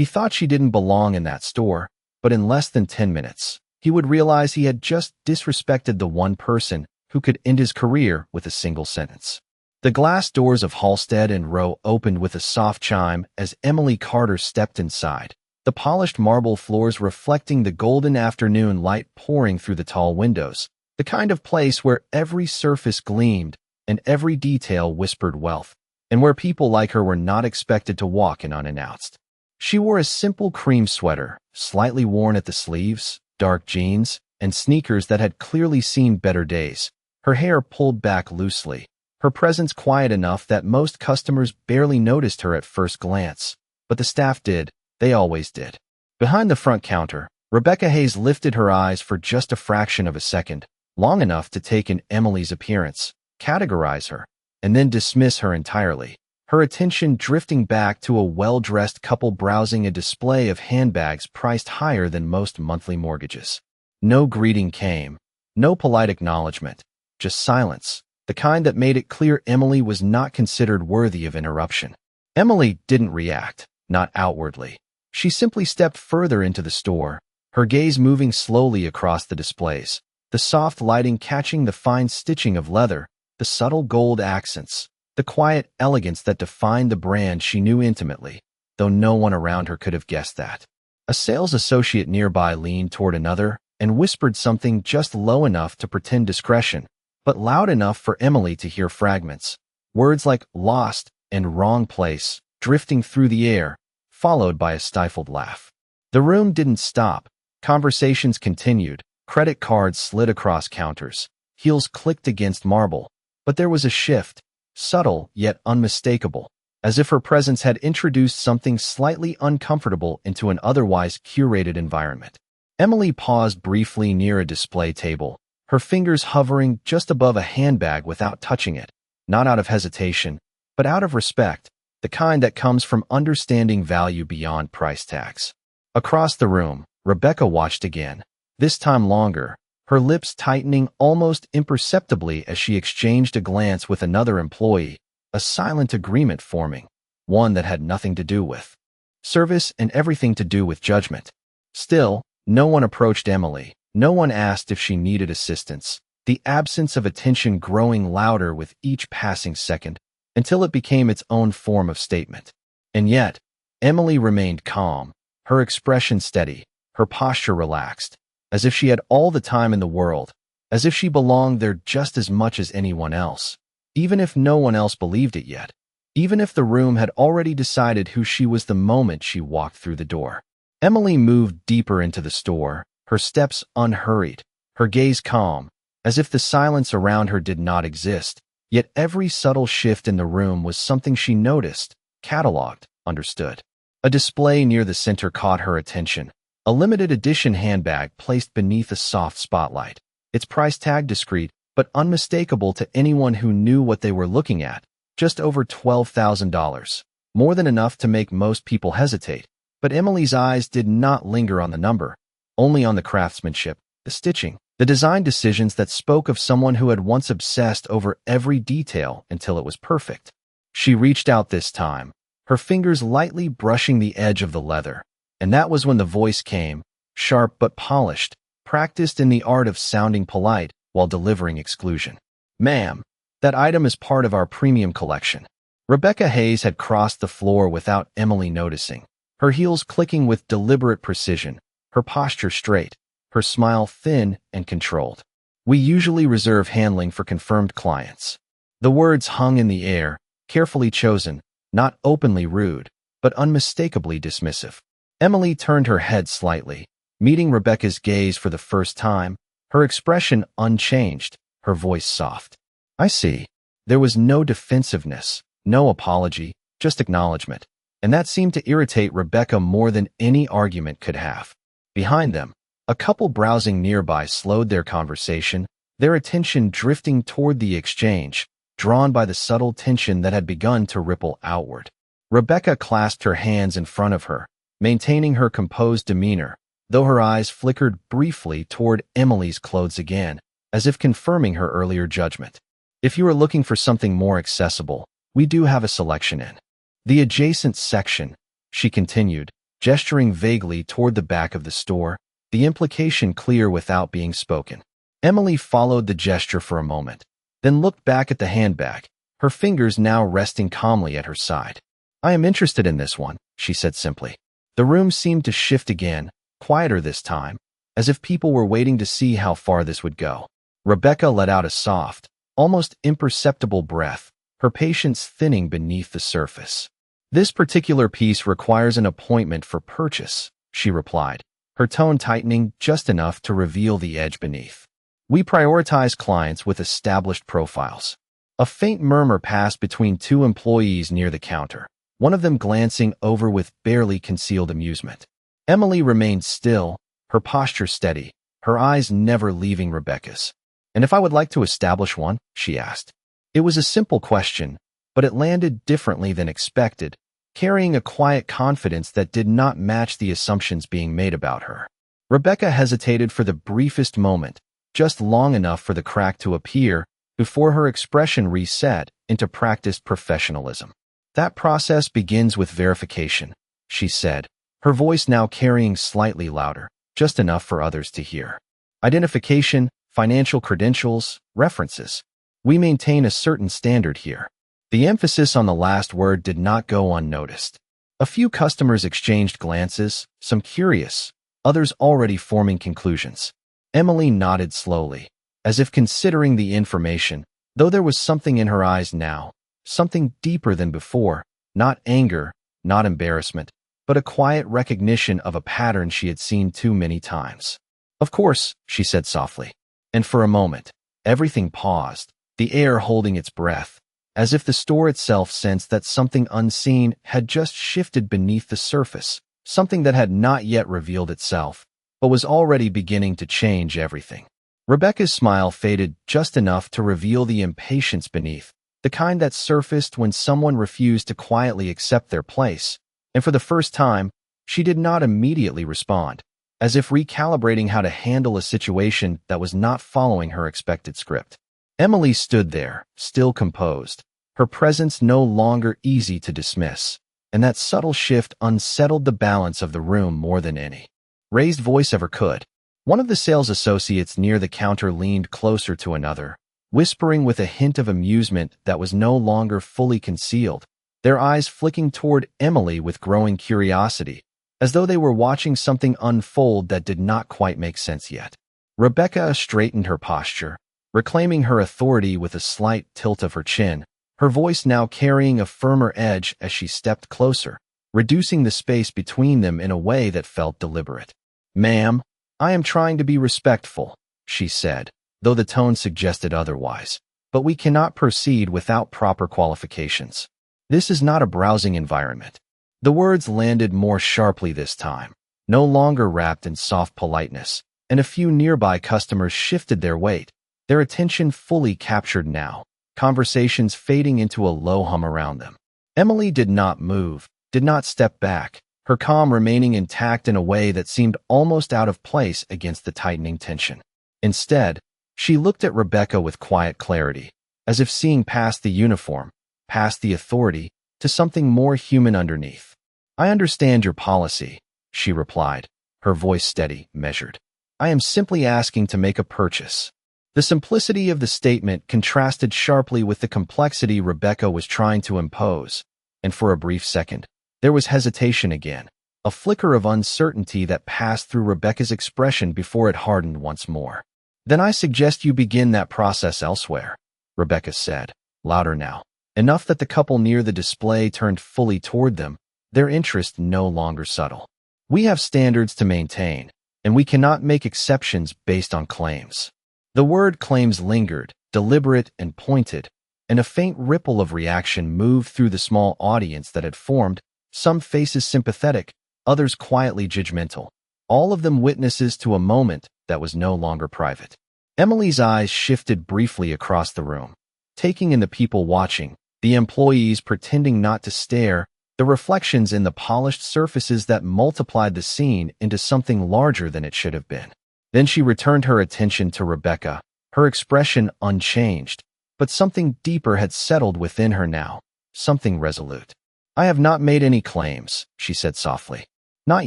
He thought she didn't belong in that store, but in less than 10 minutes, he would realize he had just disrespected the one person who could end his career with a single sentence. The glass doors of Halstead and Row opened with a soft chime as Emily Carter stepped inside, the polished marble floors reflecting the golden afternoon light pouring through the tall windows, the kind of place where every surface gleamed and every detail whispered wealth, and where people like her were not expected to walk in unannounced. She wore a simple cream sweater, slightly worn at the sleeves, dark jeans, and sneakers that had clearly seen better days, her hair pulled back loosely, her presence quiet enough that most customers barely noticed her at first glance, but the staff did. They always did. Behind the front counter, Rebecca Hayes lifted her eyes for just a fraction of a second, long enough to take in Emily's appearance, categorize her, and then dismiss her entirely, her attention drifting back to a well-dressed couple browsing a display of handbags priced higher than most monthly mortgages. No greeting came, no polite acknowledgement, just silence, the kind that made it clear Emily was not considered worthy of interruption. Emily didn't react, not outwardly. She simply stepped further into the store, her gaze moving slowly across the displays, the soft lighting catching the fine stitching of leather, the subtle gold accents, the quiet elegance that defined the brand she knew intimately, though no one around her could have guessed that. A sales associate nearby leaned toward another and whispered something just low enough to pretend discretion, but loud enough for Emily to hear fragments. Words like lost and wrong place, drifting through the air, followed by a stifled laugh. The room didn't stop. Conversations continued. Credit cards slid across counters. Heels clicked against marble. But there was a shift, subtle yet unmistakable, as if her presence had introduced something slightly uncomfortable into an otherwise curated environment. Emily paused briefly near a display table, her fingers hovering just above a handbag without touching it, not out of hesitation, but out of respect, the kind that comes from understanding value beyond price tags. Across the room, Rebecca watched again, this time longer, her lips tightening almost imperceptibly as she exchanged a glance with another employee, a silent agreement forming, one that had nothing to do with service and everything to do with judgment. Still, no one approached Emily. No one asked if she needed assistance, the absence of attention growing louder with each passing second, until it became its own form of statement. And yet, Emily remained calm, her expression steady, her posture relaxed, as if she had all the time in the world, as if she belonged there just as much as anyone else, even if no one else believed it yet, even if the room had already decided who she was the moment she walked through the door. Emily moved deeper into the store, her steps unhurried, her gaze calm, as if the silence around her did not exist, yet every subtle shift in the room was something she noticed, cataloged, understood. A display near the center caught her attention, a limited edition handbag placed beneath a soft spotlight, its price tag discreet but unmistakable to anyone who knew what they were looking at, just over $12,000, more than enough to make most people hesitate. But Emily's eyes did not linger on the number, only on the craftsmanship, the stitching, the design decisions that spoke of someone who had once obsessed over every detail until it was perfect. She reached out this time, her fingers lightly brushing the edge of the leather, and that was when the voice came, sharp but polished, practiced in the art of sounding polite while delivering exclusion. "Ma'am, that item is part of our premium collection." Rebecca Hayes had crossed the floor without Emily noticing, her heels clicking with deliberate precision, her posture straight, her smile thin and controlled. "We usually reserve handling for confirmed clients." The words hung in the air, carefully chosen, not openly rude, but unmistakably dismissive. Emily turned her head slightly, meeting Rebecca's gaze for the first time, her expression unchanged, her voice soft. "I see." There was no defensiveness, no apology, just acknowledgement, and that seemed to irritate Rebecca more than any argument could have. Behind them, a couple browsing nearby slowed their conversation, their attention drifting toward the exchange, drawn by the subtle tension that had begun to ripple outward. Rebecca clasped her hands in front of her, maintaining her composed demeanor, though her eyes flickered briefly toward Emily's clothes again, as if confirming her earlier judgment. "If you are looking for something more accessible, we do have a selection in the adjacent section," she continued, gesturing vaguely toward the back of the store, the implication clear without being spoken. Emily followed the gesture for a moment, then looked back at the handbag, her fingers now resting calmly at her side. "I am interested in this one," she said simply. The room seemed to shift again, quieter this time, as if people were waiting to see how far this would go. Rebecca let out a soft, almost imperceptible breath, her patience thinning beneath the surface. "This particular piece requires an appointment for purchase," she replied, her tone tightening just enough to reveal the edge beneath. "We prioritize clients with established profiles." A faint murmur passed between two employees near the counter, one of them glancing over with barely concealed amusement. Emily remained still, her posture steady, her eyes never leaving Rebecca's. "And if I would like to establish one?" she asked. It was a simple question, but it landed differently than expected, carrying a quiet confidence that did not match the assumptions being made about her. Rebecca hesitated for the briefest moment, just long enough for the crack to appear, before her expression reset into practiced professionalism. "That process begins with verification," she said, her voice now carrying slightly louder, just enough for others to hear. "Identification, financial credentials, references. We maintain a certain standard here." The emphasis on the last word did not go unnoticed. A few customers exchanged glances, some curious, others already forming conclusions. Emily nodded slowly, as if considering the information, though there was something in her eyes now, something deeper than before, not anger, not embarrassment, but a quiet recognition of a pattern she had seen too many times. "Of course," she said softly. And for a moment, everything paused, the air holding its breath, as if the store itself sensed that something unseen had just shifted beneath the surface, something that had not yet revealed itself, but was already beginning to change everything. Rebecca's smile faded just enough to reveal the impatience beneath, the kind that surfaced when someone refused to quietly accept their place, and for the first time, she did not immediately respond, as if recalibrating how to handle a situation that was not following her expected script. Emily stood there, still composed, her presence no longer easy to dismiss, and that subtle shift unsettled the balance of the room more than any raised voice ever could. One of the sales associates near the counter leaned closer to another, whispering with a hint of amusement that was no longer fully concealed, their eyes flicking toward Emily with growing curiosity, as though they were watching something unfold that did not quite make sense yet. Rebecca straightened her posture, reclaiming her authority with a slight tilt of her chin, her voice now carrying a firmer edge as she stepped closer, reducing the space between them in a way that felt deliberate. "Ma'am, I am trying to be respectful," she said, though the tone suggested otherwise, "but we cannot proceed without proper qualifications. This is not a browsing environment." The words landed more sharply this time, no longer wrapped in soft politeness, and a few nearby customers shifted their weight, their attention fully captured now, conversations fading into a low hum around them. Emily did not move, did not step back, her calm remaining intact in a way that seemed almost out of place against the tightening tension. Instead, she looked at Rebecca with quiet clarity, as if seeing past the uniform, past the authority, to something more human underneath. "I understand your policy," she replied, her voice steady, measured. "I am simply asking to make a purchase." The simplicity of the statement contrasted sharply with the complexity Rebecca was trying to impose, and for a brief second, there was hesitation again, a flicker of uncertainty that passed through Rebecca's expression before it hardened once more. "Then I suggest you begin that process elsewhere," Rebecca said, louder now, enough that the couple near the display turned fully toward them, their interest no longer subtle. "We have standards to maintain, and we cannot make exceptions based on claims." The word claims lingered, deliberate and pointed, and a faint ripple of reaction moved through the small audience that had formed, some faces sympathetic, others quietly judgmental, all of them witnesses to a moment that was no longer private. Emily's eyes shifted briefly across the room, taking in the people watching, the employees pretending not to stare, the reflections in the polished surfaces that multiplied the scene into something larger than it should have been. Then she returned her attention to Rebecca, her expression unchanged, but something deeper had settled within her now, something resolute. "I have not made any claims," she said softly. Not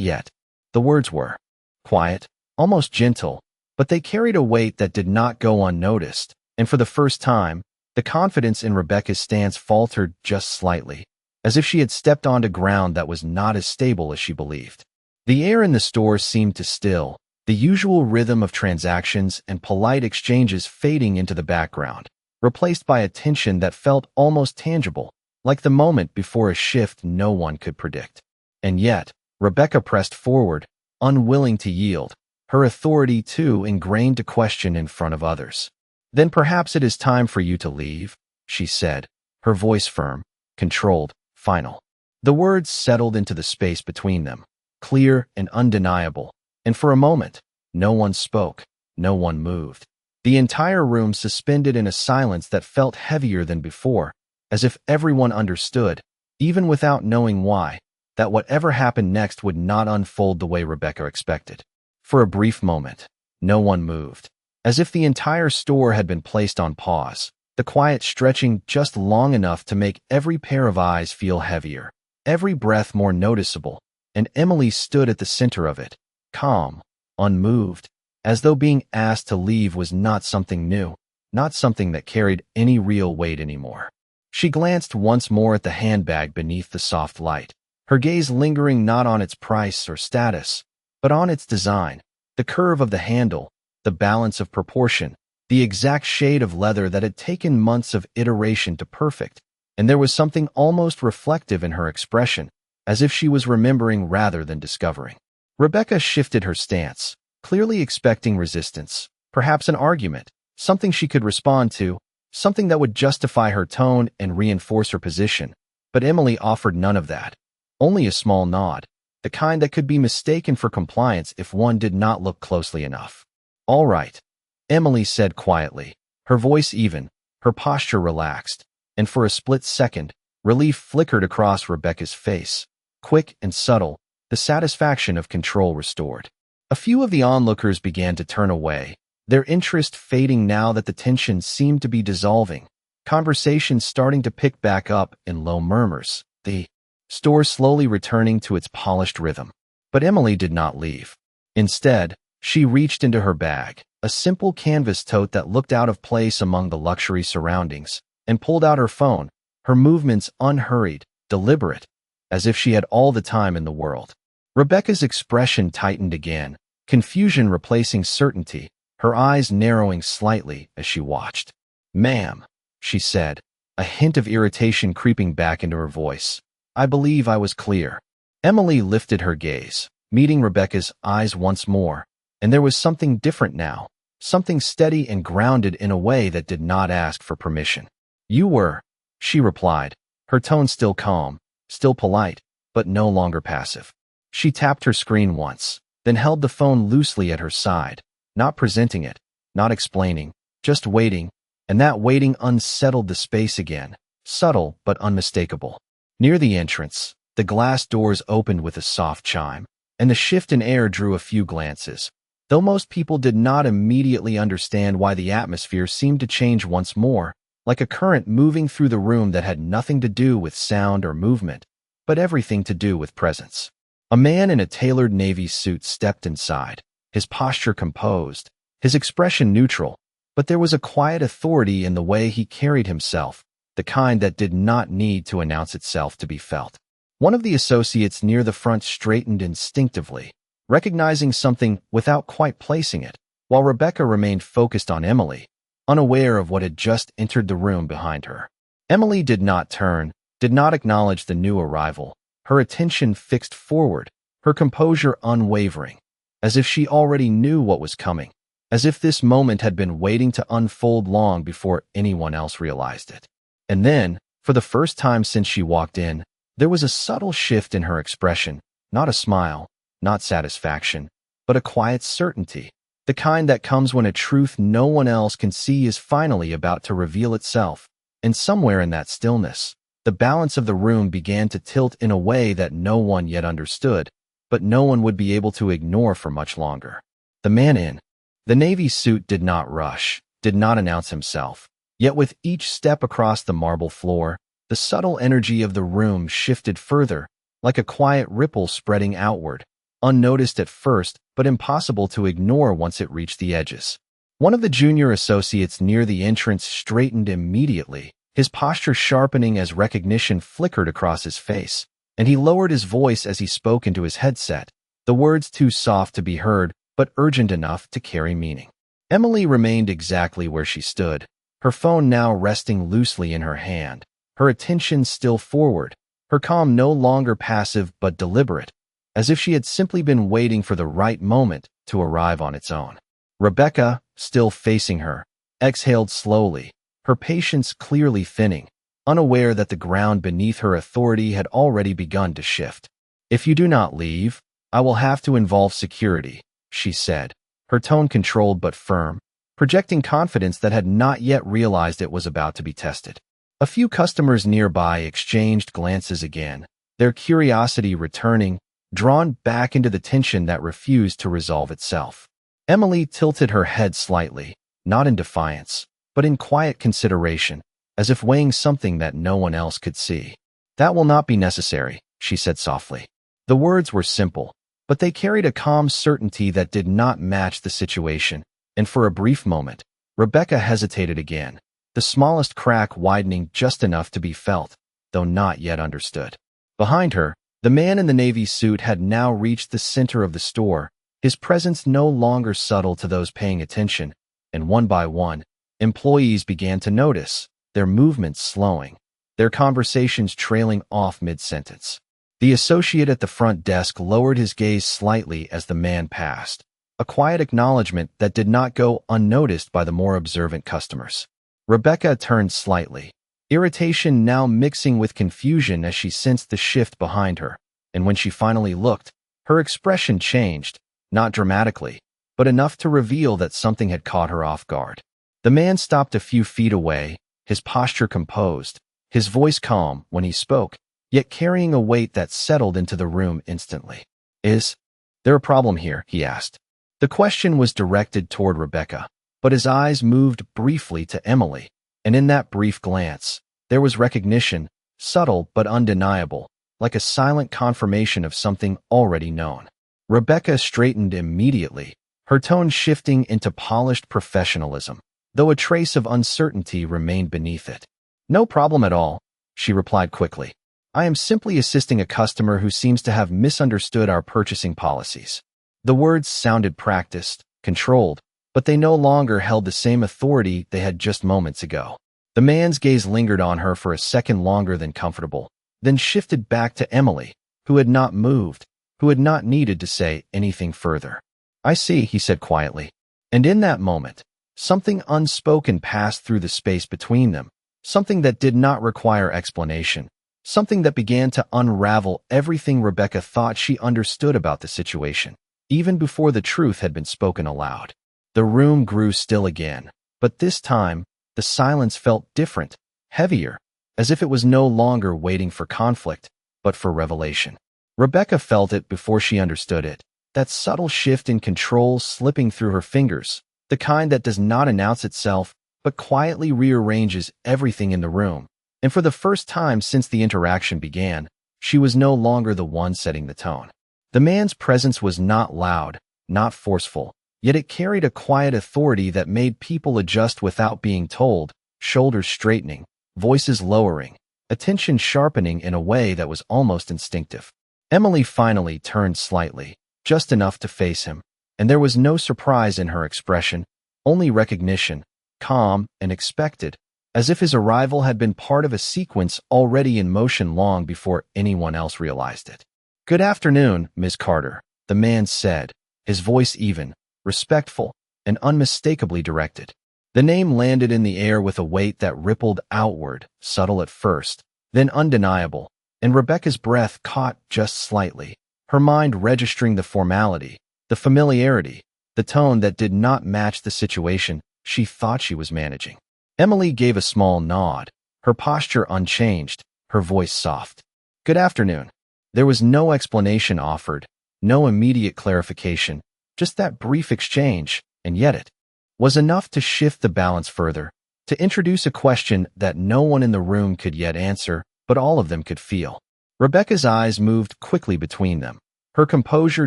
yet. The words were quiet, almost gentle, but they carried a weight that did not go unnoticed, and for the first time, the confidence in Rebecca's stance faltered just slightly, as if she had stepped onto ground that was not as stable as she believed. The air in the store seemed to still, the usual rhythm of transactions and polite exchanges fading into the background, replaced by a tension that felt almost tangible, like the moment before a shift no one could predict. And yet, Rebecca pressed forward, unwilling to yield, her authority too ingrained to question in front of others. "Then perhaps it is time for you to leave," she said, her voice firm, controlled, final. The words settled into the space between them, clear and undeniable, and for a moment, no one spoke, no one moved. The entire room suspended in a silence that felt heavier than before, as if everyone understood, even without knowing why, that whatever happened next would not unfold the way Rebecca expected. For a brief moment, no one moved, as if the entire store had been placed on pause, the quiet stretching just long enough to make every pair of eyes feel heavier, every breath more noticeable, and Emily stood at the center of it, calm, unmoved, as though being asked to leave was not something new, not something that carried any real weight anymore. She glanced once more at the handbag beneath the soft light, her gaze lingering not on its price or status, but on its design, the curve of the handle, the balance of proportion, the exact shade of leather that had taken months of iteration to perfect, and there was something almost reflective in her expression, as if she was remembering rather than discovering. Rebecca shifted her stance, clearly expecting resistance, perhaps an argument, something she could respond to, something that would justify her tone and reinforce her position, but Emily offered none of that. Only a small nod, the kind that could be mistaken for compliance if one did not look closely enough. "All right," Emily said quietly, her voice even, her posture relaxed, and for a split second, relief flickered across Rebecca's face. Quick and subtle, the satisfaction of control restored. A few of the onlookers began to turn away, their interest fading now that the tension seemed to be dissolving, conversations starting to pick back up in low murmurs, the store slowly returning to its polished rhythm. But Emily did not leave. Instead, she reached into her bag, a simple canvas tote that looked out of place among the luxury surroundings, and pulled out her phone, her movements unhurried, deliberate, as if she had all the time in the world. Rebecca's expression tightened again, confusion replacing certainty, her eyes narrowing slightly as she watched. "Ma'am," she said, a hint of irritation creeping back into her voice. "I believe I was clear." Emily lifted her gaze, meeting Rebecca's eyes once more, and there was something different now, something steady and grounded in a way that did not ask for permission. "You were," she replied, her tone still calm, still polite, but no longer passive. She tapped her screen once, then held the phone loosely at her side, not presenting it, not explaining, just waiting, and that waiting unsettled the space again, subtle but unmistakable. Near the entrance, the glass doors opened with a soft chime, and the shift in air drew a few glances, though most people did not immediately understand why the atmosphere seemed to change once more, like a current moving through the room that had nothing to do with sound or movement, but everything to do with presence. A man in a tailored navy suit stepped inside, his posture composed, his expression neutral, but there was a quiet authority in the way he carried himself, the kind that did not need to announce itself to be felt. One of the associates near the front straightened instinctively, recognizing something without quite placing it, while Rebecca remained focused on Emily, unaware of what had just entered the room behind her. Emily did not turn, did not acknowledge the new arrival, her attention fixed forward, her composure unwavering, as if she already knew what was coming, as if this moment had been waiting to unfold long before anyone else realized it. And then, for the first time since she walked in, there was a subtle shift in her expression, not a smile, not satisfaction, but a quiet certainty, the kind that comes when a truth no one else can see is finally about to reveal itself. And somewhere in that stillness, the balance of the room began to tilt in a way that no one yet understood, but no one would be able to ignore for much longer. The man in the navy suit did not rush, did not announce himself. Yet with each step across the marble floor, the subtle energy of the room shifted further, like a quiet ripple spreading outward, unnoticed at first but impossible to ignore once it reached the edges. One of the junior associates near the entrance straightened immediately, his posture sharpening as recognition flickered across his face, and he lowered his voice as he spoke into his headset, the words too soft to be heard but urgent enough to carry meaning. Emily remained exactly where she stood, her phone now resting loosely in her hand, her attention still forward, her calm no longer passive but deliberate, as if she had simply been waiting for the right moment to arrive on its own. Rebecca, still facing her, exhaled slowly, her patience clearly thinning, unaware that the ground beneath her authority had already begun to shift. "If you do not leave, I will have to involve security," she said, her tone controlled but firm, projecting confidence that had not yet realized it was about to be tested. A few customers nearby exchanged glances again, their curiosity returning, drawn back into the tension that refused to resolve itself. Emily tilted her head slightly, not in defiance, but in quiet consideration, as if weighing something that no one else could see. "That will not be necessary," she said softly. The words were simple, but they carried a calm certainty that did not match the situation, and for a brief moment, Rebecca hesitated again, the smallest crack widening just enough to be felt, though not yet understood. Behind her, the man in the navy suit had now reached the center of the store, his presence no longer subtle to those paying attention, and one by one, employees began to notice, their movements slowing, their conversations trailing off mid-sentence. The associate at the front desk lowered his gaze slightly as the man passed, a quiet acknowledgement that did not go unnoticed by the more observant customers. Rebecca turned slightly, irritation now mixing with confusion as she sensed the shift behind her, and when she finally looked, her expression changed, not dramatically, but enough to reveal that something had caught her off guard. The man stopped a few feet away, his posture composed, his voice calm when he spoke, yet carrying a weight that settled into the room instantly. "Is there a problem here?" he asked. The question was directed toward Rebecca, but his eyes moved briefly to Emily, and in that brief glance, there was recognition, subtle but undeniable, like a silent confirmation of something already known. Rebecca straightened immediately, her tone shifting into polished professionalism, though a trace of uncertainty remained beneath it. "No problem at all," she replied quickly. "I am simply assisting a customer who seems to have misunderstood our purchasing policies." The words sounded practiced, controlled, but they no longer held the same authority they had just moments ago. The man's gaze lingered on her for a second longer than comfortable, then shifted back to Emily, who had not moved, who had not needed to say anything further. "I see," he said quietly. And in that moment, something unspoken passed through the space between them, something that did not require explanation, something that began to unravel everything Rebecca thought she understood about the situation, even before the truth had been spoken aloud. The room grew still again, but this time, the silence felt different, heavier, as if it was no longer waiting for conflict, but for revelation. Rebecca felt it before she understood it, that subtle shift in control slipping through her fingers, the kind that does not announce itself, but quietly rearranges everything in the room. And for the first time since the interaction began, she was no longer the one setting the tone. The man's presence was not loud, not forceful, yet it carried a quiet authority that made people adjust without being told, shoulders straightening, voices lowering, attention sharpening in a way that was almost instinctive. Emily finally turned slightly, just enough to face him, and there was no surprise in her expression, only recognition, calm and expected, as if his arrival had been part of a sequence already in motion long before anyone else realized it. "Good afternoon, Ms. Carter," the man said, his voice even, respectful, and unmistakably directed. The name landed in the air with a weight that rippled outward, subtle at first, then undeniable, and Rebecca's breath caught just slightly, her mind registering the formality, the familiarity, the tone that did not match the situation she thought she was managing. Emily gave a small nod, her posture unchanged, her voice soft. "Good afternoon." There was no explanation offered, no immediate clarification, just that brief exchange, and yet it was enough to shift the balance further, to introduce a question that no one in the room could yet answer, but all of them could feel. Rebecca's eyes moved quickly between them, her composure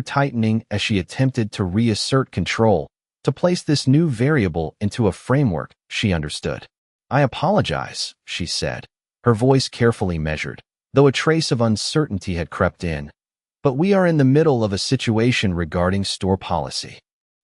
tightening as she attempted to reassert control, to place this new variable into a framework she understood. "I apologize," she said, her voice carefully measured, though a trace of uncertainty had crept in. "But we are in the middle of a situation regarding store policy."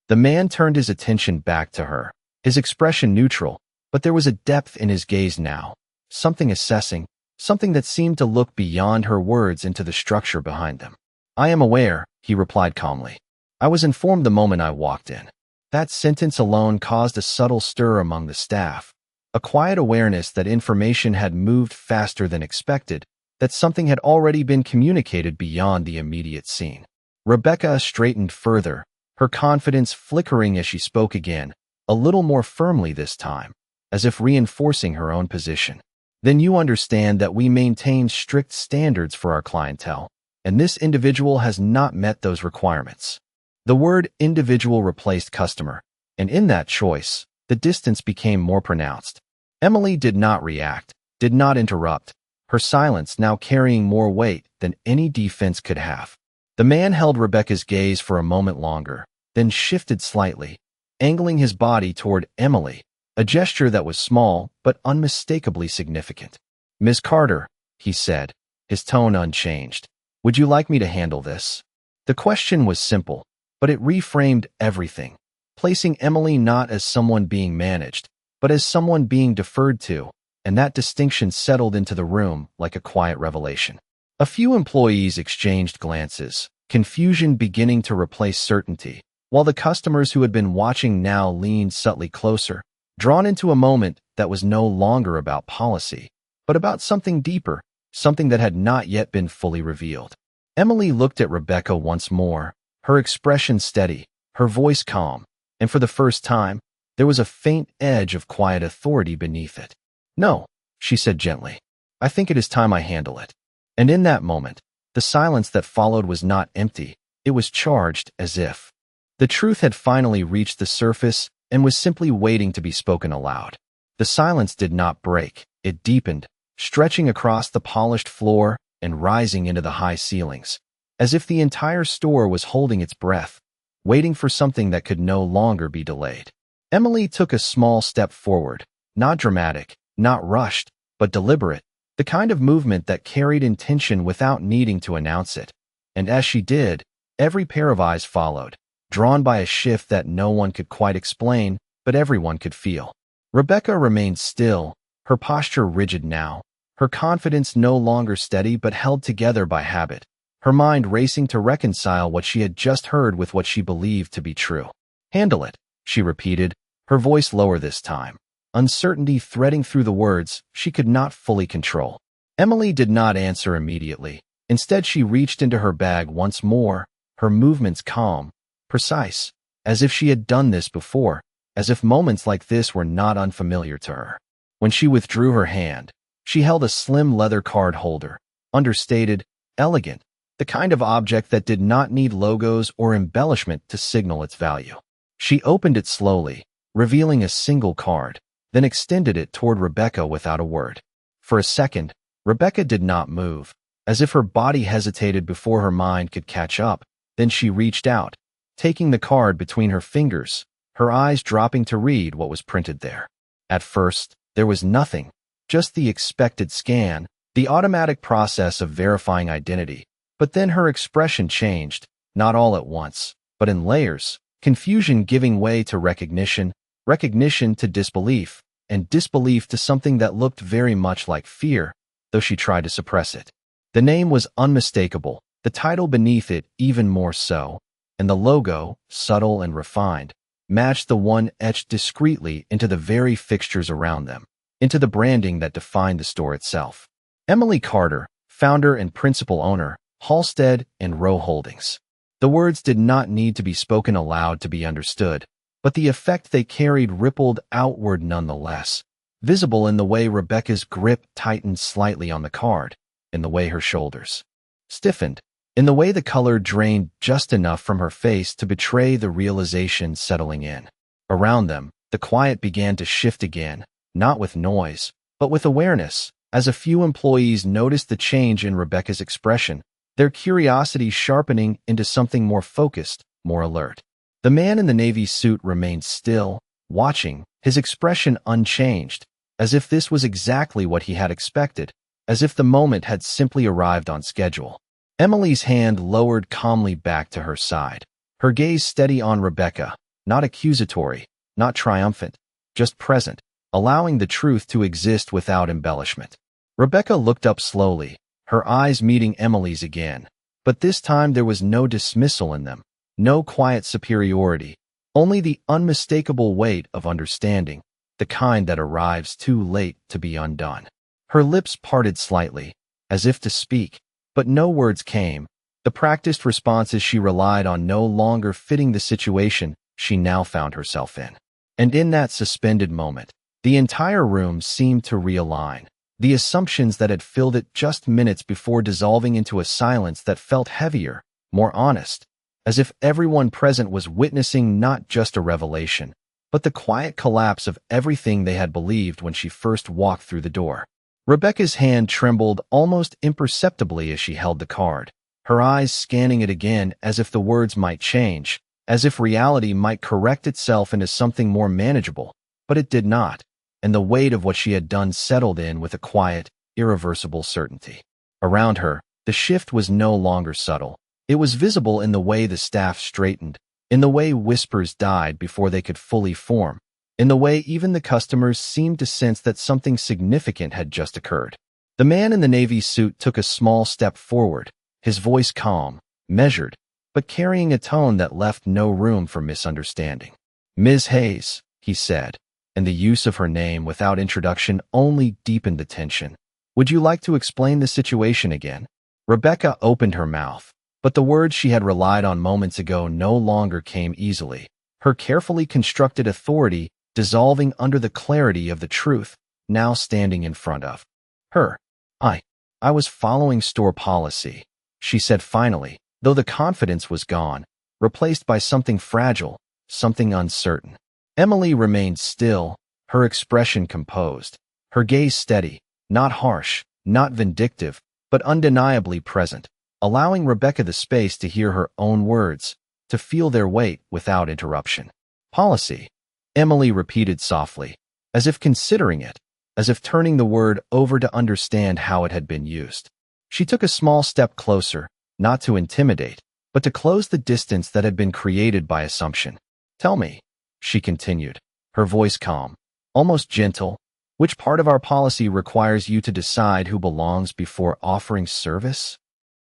The man turned his attention back to her, his expression neutral, but there was a depth in his gaze now, something assessing, something that seemed to look beyond her words into the structure behind them. "I am aware," he replied calmly. "I was informed the moment I walked in." That sentence alone caused a subtle stir among the staff, a quiet awareness that information had moved faster than expected, that something had already been communicated beyond the immediate scene. Rebecca straightened further, her confidence flickering as she spoke again, a little more firmly this time, as if reinforcing her own position. "Then you understand that we maintain strict standards for our clientele, and this individual has not met those requirements." The word individual replaced customer, and in that choice, the distance became more pronounced. Emily did not react, did not interrupt, her silence now carrying more weight than any defense could have. The man held Rebecca's gaze for a moment longer, then shifted slightly, angling his body toward Emily, a gesture that was small but unmistakably significant. "Miss Carter," he said, his tone unchanged, "would you like me to handle this?" The question was simple, but it reframed everything, placing Emily not as someone being managed, but as someone being deferred to, and that distinction settled into the room like a quiet revelation. A few employees exchanged glances, confusion beginning to replace certainty, while the customers who had been watching now leaned subtly closer, drawn into a moment that was no longer about policy, but about something deeper, something that had not yet been fully revealed. Emily looked at Rebecca once more, her expression steady, her voice calm, and for the first time, there was a faint edge of quiet authority beneath it. "No," she said gently. "I think it is time I handle it." And in that moment, the silence that followed was not empty, it was charged as if the truth had finally reached the surface and was simply waiting to be spoken aloud. The silence did not break, it deepened, stretching across the polished floor and rising into the high ceilings, as if the entire store was holding its breath, waiting for something that could no longer be delayed. Emily took a small step forward, not dramatic, not rushed, but deliberate, the kind of movement that carried intention without needing to announce it. And as she did, every pair of eyes followed, drawn by a shift that no one could quite explain, but everyone could feel. Rebecca remained still, her posture rigid now, her confidence no longer steady but held together by habit, her mind racing to reconcile what she had just heard with what she believed to be true. "Handle it," she repeated, her voice lower this time, uncertainty threading through the words she could not fully control. Emily did not answer immediately. Instead, she reached into her bag once more, her movements calm, precise, as if she had done this before, as if moments like this were not unfamiliar to her. When she withdrew her hand, she held a slim leather card holder, understated, elegant, the kind of object that did not need logos or embellishment to signal its value. She opened it slowly, revealing a single card, then extended it toward Rebecca without a word. For a second, Rebecca did not move, as if her body hesitated before her mind could catch up. Then she reached out, taking the card between her fingers, her eyes dropping to read what was printed there. At first, there was nothing, just the expected scan, the automatic process of verifying identity. But then her expression changed, not all at once, but in layers, confusion giving way to recognition, recognition to disbelief, and disbelief to something that looked very much like fear, though she tried to suppress it. The name was unmistakable, the title beneath it even more so, and the logo, subtle and refined, matched the one etched discreetly into the very fixtures around them, into the branding that defined the store itself. Emily Carter, founder and principal owner, Halstead and Row Holdings. The words did not need to be spoken aloud to be understood, but the effect they carried rippled outward nonetheless, visible in the way Rebecca's grip tightened slightly on the card, in the way her shoulders stiffened, in the way the color drained just enough from her face to betray the realization settling in. Around them, the quiet began to shift again, not with noise, but with awareness, As a few employees noticed the change in Rebecca's expression, their curiosity sharpening into something more focused, more alert. The man in the navy suit remained still, watching, his expression unchanged, as if this was exactly what he had expected, as if the moment had simply arrived on schedule. Emily's hand lowered calmly back to her side, her gaze steady on Rebecca, not accusatory, not triumphant, just present, allowing the truth to exist without embellishment. Rebecca looked up slowly, her eyes meeting Emily's again, but this time there was no dismissal in them, no quiet superiority, only the unmistakable weight of understanding, the kind that arrives too late to be undone. Her lips parted slightly, as if to speak, but no words came. The practiced responses she relied on no longer fitting the situation she now found herself in. And in that suspended moment, the entire room seemed to realign. The assumptions that had filled it just minutes before dissolving into a silence that felt heavier, more honest, as if everyone present was witnessing not just a revelation, but the quiet collapse of everything they had believed when she first walked through the door. Rebecca's hand trembled almost imperceptibly as she held the card, her eyes scanning it again as if the words might change, as if reality might correct itself into something more manageable, but it did not, and the weight of what she had done settled in with a quiet, irreversible certainty. Around her, the shift was no longer subtle. It was visible in the way the staff straightened, in the way whispers died before they could fully form, in the way even the customers seemed to sense that something significant had just occurred. The man in the navy suit took a small step forward, his voice calm, measured, but carrying a tone that left no room for misunderstanding. "Ms. Hayes," he said, and the use of her name without introduction only deepened the tension. "Would you like to explain the situation again?" Rebecca opened her mouth, but the words she had relied on moments ago no longer came easily, her carefully constructed authority dissolving under the clarity of the truth now standing in front of her. I was following store policy," she said finally, though the confidence was gone, replaced by something fragile, something uncertain. Emily remained still, her expression composed, her gaze steady, not harsh, not vindictive, but undeniably present, allowing Rebecca the space to hear her own words, to feel their weight without interruption. "Policy," Emily repeated softly, as if considering it, as if turning the word over to understand how it had been used. She took a small step closer, not to intimidate, but to close the distance that had been created by assumption. "Tell me," she continued, her voice calm, almost gentle, "which part of our policy requires you to decide who belongs before offering service?"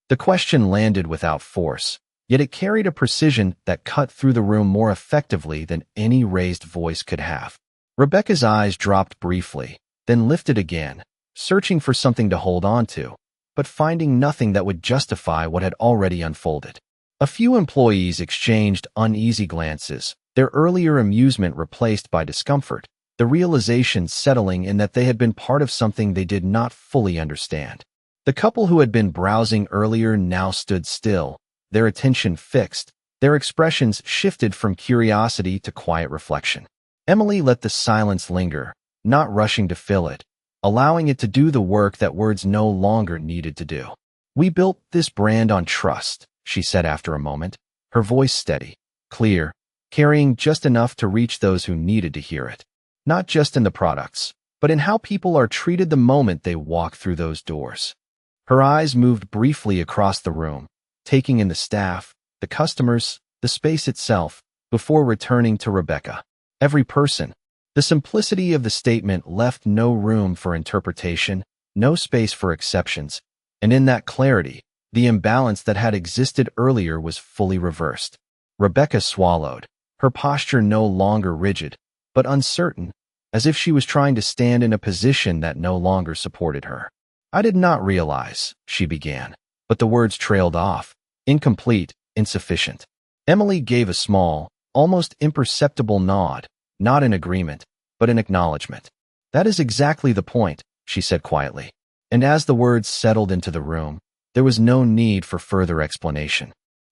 The question landed without force, yet it carried a precision that cut through the room more effectively than any raised voice could have. Rebecca's eyes dropped briefly, then lifted again, searching for something to hold on to, but finding nothing that would justify what had already unfolded. A few employees exchanged uneasy glances, their earlier amusement replaced by discomfort, the realization settling in that they had been part of something they did not fully understand. The couple who had been browsing earlier now stood still, their attention fixed, their expressions shifted from curiosity to quiet reflection. Emily let the silence linger, not rushing to fill it, allowing it to do the work that words no longer needed to do. "We built this brand on trust," she said after a moment, her voice steady, clear, carrying just enough to reach those who needed to hear it. Not just in the products, but in how people are treated the moment they walk through those doors. Her eyes moved briefly across the room, taking in the staff, the customers, the space itself, before returning to Rebecca. Every person. The simplicity of the statement left no room for interpretation, no space for exceptions, and in that clarity, the imbalance that had existed earlier was fully reversed. Rebecca swallowed, her posture no longer rigid, but uncertain, as if she was trying to stand in a position that no longer supported her. "I did not realize," she began, but the words trailed off, incomplete, insufficient. Emily gave a small, almost imperceptible nod, not in agreement, but in acknowledgement. "That is exactly the point," she said quietly. And as the words settled into the room, there was no need for further explanation.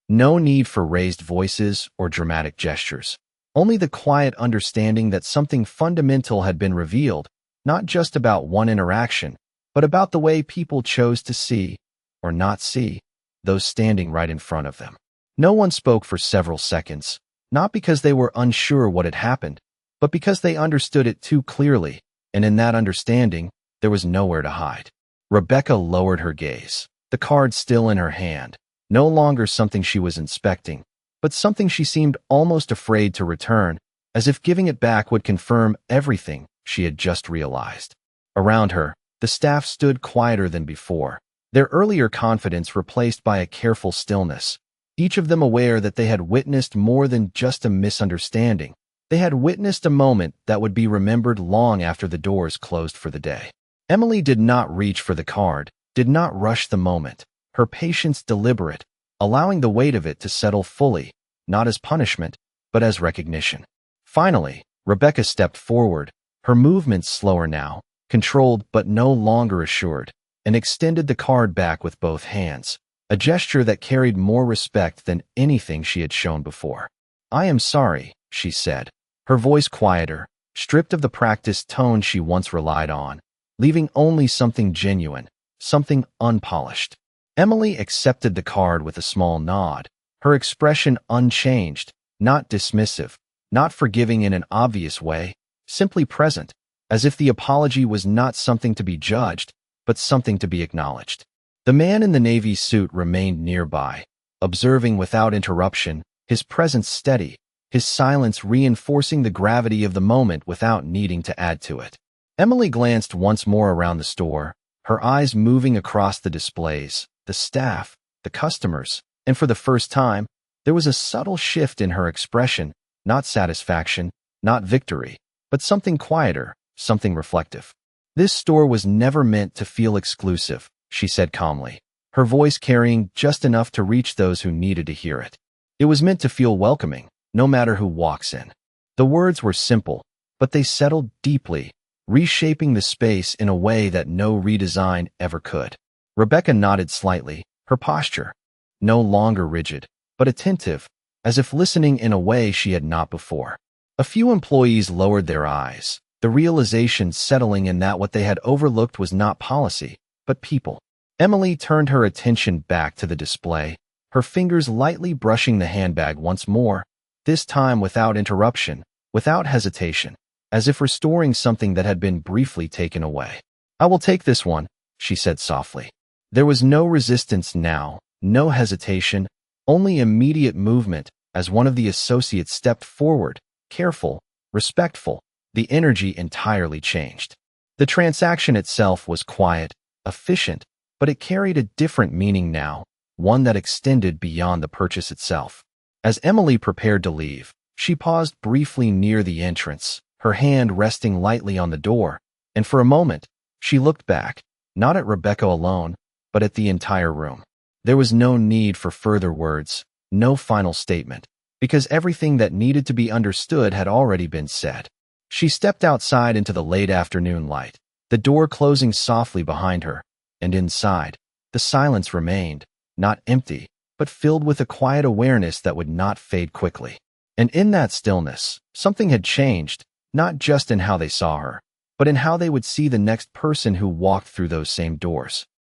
No need for raised voices or dramatic gestures. Only the quiet understanding that something fundamental had been revealed, not just about one interaction, but about the way people chose to see, or not see, those standing right in front of them. No one spoke for several seconds, not because they were unsure what had happened, but because they understood it too clearly, and in that understanding, there was nowhere to hide. Rebecca lowered her gaze, the card still in her hand, no longer something she was inspecting, but something she seemed almost afraid to return, as if giving it back would confirm everything she had just realized. Around her, the staff stood quieter than before, their earlier confidence replaced by a careful stillness, each of them aware that they had witnessed more than just a misunderstanding. They had witnessed a moment that would be remembered long after the doors closed for the day. Emily did not reach for the card, did not rush the moment, her patience deliberate, allowing the weight of it to settle fully, not as punishment, but as recognition. Finally, Rebecca stepped forward, her movements slower now, controlled but no longer assured, and extended the card back with both hands, a gesture that carried more respect than anything she had shown before. "I am sorry," she said, her voice quieter, stripped of the practiced tone she once relied on, leaving only something genuine, something unpolished. Emily accepted the card with a small nod, her expression unchanged, not dismissive, not forgiving in an obvious way, simply present, as if the apology was not something to be judged, but something to be acknowledged. The man in the navy suit remained nearby, observing without interruption, his presence steady, his silence reinforcing the gravity of the moment without needing to add to it. Emily glanced once more around the store, her eyes moving across the displays, the staff, the customers, and for the first time, there was a subtle shift in her expression, not satisfaction, not victory, but something quieter, something reflective. "This store was never meant to feel exclusive," she said calmly, her voice carrying just enough to reach those who needed to hear it. "It was meant to feel welcoming, no matter who walks in." The words were simple, but they settled deeply, reshaping the space in a way that no redesign ever could. Rebecca nodded slightly, her posture no longer rigid, but attentive, as if listening in a way she had not before. A few employees lowered their eyes, the realization settling in that what they had overlooked was not policy, but people. Emily turned her attention back to the display, her fingers lightly brushing the handbag once more, this time without interruption, without hesitation, as if restoring something that had been briefly taken away. "I will take this one," she said softly. There was no resistance now, no hesitation, only immediate movement as one of the associates stepped forward, careful, respectful, the energy entirely changed. The transaction itself was quiet, efficient, but it carried a different meaning now, one that extended beyond the purchase itself. As Emily prepared to leave, she paused briefly near the entrance, her hand resting lightly on the door, and for a moment, she looked back, not at Rebecca alone, but at the entire room. There was no need for further words, no final statement, because everything that needed to be understood had already been said. She stepped outside into the late afternoon light, the door closing softly behind her, and inside, the silence remained, not empty, but filled with a quiet awareness that would not fade quickly. And in that stillness, something had changed, not just in how they saw her, but in how they would see the next person who walked through those same doors.